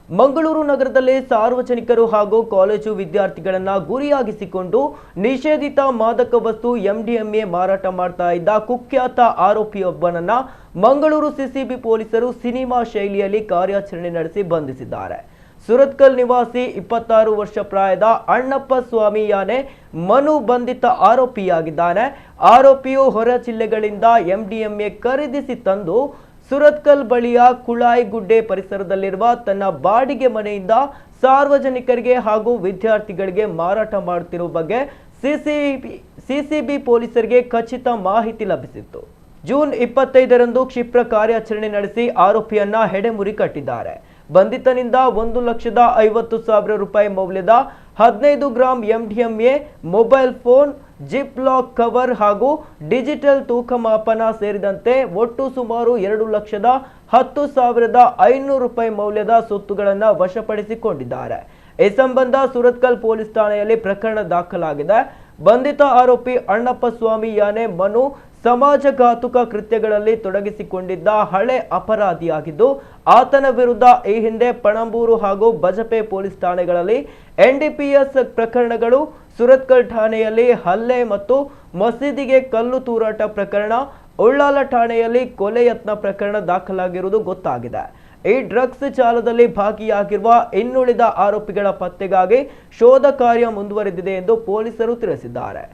ಮಂಗಳೂರು ನಗರದಲ್ಲಿ ಸಾರ್ವಜನಿಕರು ಹಾಗೂ ಕಾಲೇಜು ವಿದ್ಯಾರ್ಥಿಗಳನ್ನ ಗುರಿಯಾಗಿಸಿಕೊಂಡು ನಿಷೇಧಿತ ಮಾದಕ ವಸ್ತು ಎಂಡಿಎಂಎ ಮಾರಾಟ ಮಾಡ್ತಾ ಇದ್ದ ಕುಖ್ಯಾತ ಆರೋಪಿಯೊಬ್ಬನನ್ನ ಮಂಗಳೂರು ಸಿಸಿಬಿ ಪೊಲೀಸರು ಸಿನಿಮಾ ಶೈಲಿಯಲ್ಲಿ ಕಾರ್ಯಾಚರಣೆ ನಡೆಸಿ ಬಂಧಿಸಿದ್ದಾರೆ. ಸುರತ್ಕಲ್ ನಿವಾಸಿ 26 ವರ್ಷ ಪ್ರಾಯದ ಅಣ್ಣಪ್ಪ ಸ್ವಾಮಿ ಯಾನೆ ಮನು ಬಂಧಿತ ಆರೋಪಿಯಾಗಿದ್ದಾನೆ. ಆರೋಪಿಯು ಹೊರ ಜಿಲ್ಲೆಗಳಿಂದ ಎಂಡಿಎಂಎ ಖರೀದಿಸಿ ತಂದು ಸುರತ್ಕಲ್ ಬಳಿಯ ಕುಳಾಯಿಗುಡ್ಡೆ ಪರಿಸರದಲ್ಲಿರುವ ತನ್ನ ಬಾಡಿಗೆ ಮನೆಯಿಂದ ಸಾರ್ವಜನಿಕರಿಗೆ ಹಾಗೂ ವಿದ್ಯಾರ್ಥಿಗಳಿಗೆ ಮಾರಾಟ ಮಾಡುತ್ತಿರುವ ಬಗ್ಗೆ ಸಿಸಿಬಿ ಪೊಲೀಸರಿಗೆ ಖಚಿತ ಮಾಹಿತಿ ಲಭಿಸಿತ್ತು. ಜೂನ್ 25ರಂದು ಕ್ಷಿಪ್ರ ಕಾರ್ಯಾಚರಣೆ ನಡೆಸಿ ಆರೋಪಿಯನ್ನ ಹೆಡೆಮುರಿ ಕಟ್ಟಿದ್ದಾರೆ. ಬಂಧಿತನಿಂದ 1,50,000 ರೂಪಾಯಿ ಮೌಲ್ಯದ 15 gram MDMA, mobile phone, zip lock cover ಹಾಗೂ ಡಿಜಿಟಲ್ ತೂಕ ಮಾಪನ ಸೇರಿದಂತೆ ಒಟ್ಟು ಸುಮಾರು 2,10,500 ರೂಪಾಯಿ ಮೌಲ್ಯದ ಸೊತ್ತುಗಳನ್ನು ವಶಪಡಿಸಿಕೊಂಡಿದ್ದಾರೆ. ಈ ಸಂಬಂಧ ಸುರತ್ಕಲ್ ಪೊಲೀಸ್ ಠಾಣೆಯಲ್ಲಿ ಪ್ರಕರಣ ದಾಖಲಾಗಿದೆ. ಬಂಧಿತ ಆರೋಪಿ ಅಣ್ಣಪ್ಪ ಸ್ವಾಮಿ ಯಾನೆ ಮನು ಸಮಾಜಘಾತುಕ ಕೃತ್ಯಗಳಲ್ಲಿ ತೊಡಗಿಸಿಕೊಂಡಿದ್ದ ಹಳೆ ಅಪರಾಧಿಯಾಗಿದ್ದು, ಆತನ ವಿರುದ್ಧ ಈ ಹಿಂದೆ ಪಣಂಬೂರು ಹಾಗೂ ಬಜಪೆ ಪೊಲೀಸ್ ಠಾಣೆಗಳಲ್ಲಿ ಎನ್ಡಿಪಿಎಸ್ ಪ್ರಕರಣಗಳು, ಸುರತ್ಕಲ್ ಠಾಣೆಯಲ್ಲಿ ಹಲ್ಲೆ ಮತ್ತು ಮಸೀದಿಗೆ ಕಲ್ಲು ತೂರಾಟ ಪ್ರಕರಣ, ಉಳ್ಳಾಲ ಠಾಣೆಯಲ್ಲಿ ಕೊಲೆ ಯತ್ನ ಪ್ರಕರಣ ದಾಖಲಾಗಿರುವುದು ಗೊತ್ತಾಗಿದೆ. ಈ ಡ್ರಗ್ಸ್ ಜಾಲದಲ್ಲಿ ಭಾಗಿಯಾಗಿರುವ ಇನ್ನುಳಿದ ಆರೋಪಿಗಳ ಪತ್ತೆಗಾಗಿ ಶೋಧ ಕಾರ್ಯ ಮುಂದುವರೆದಿದೆ ಎಂದು ಪೊಲೀಸರು ತಿಳಿಸಿದ್ದಾರೆ.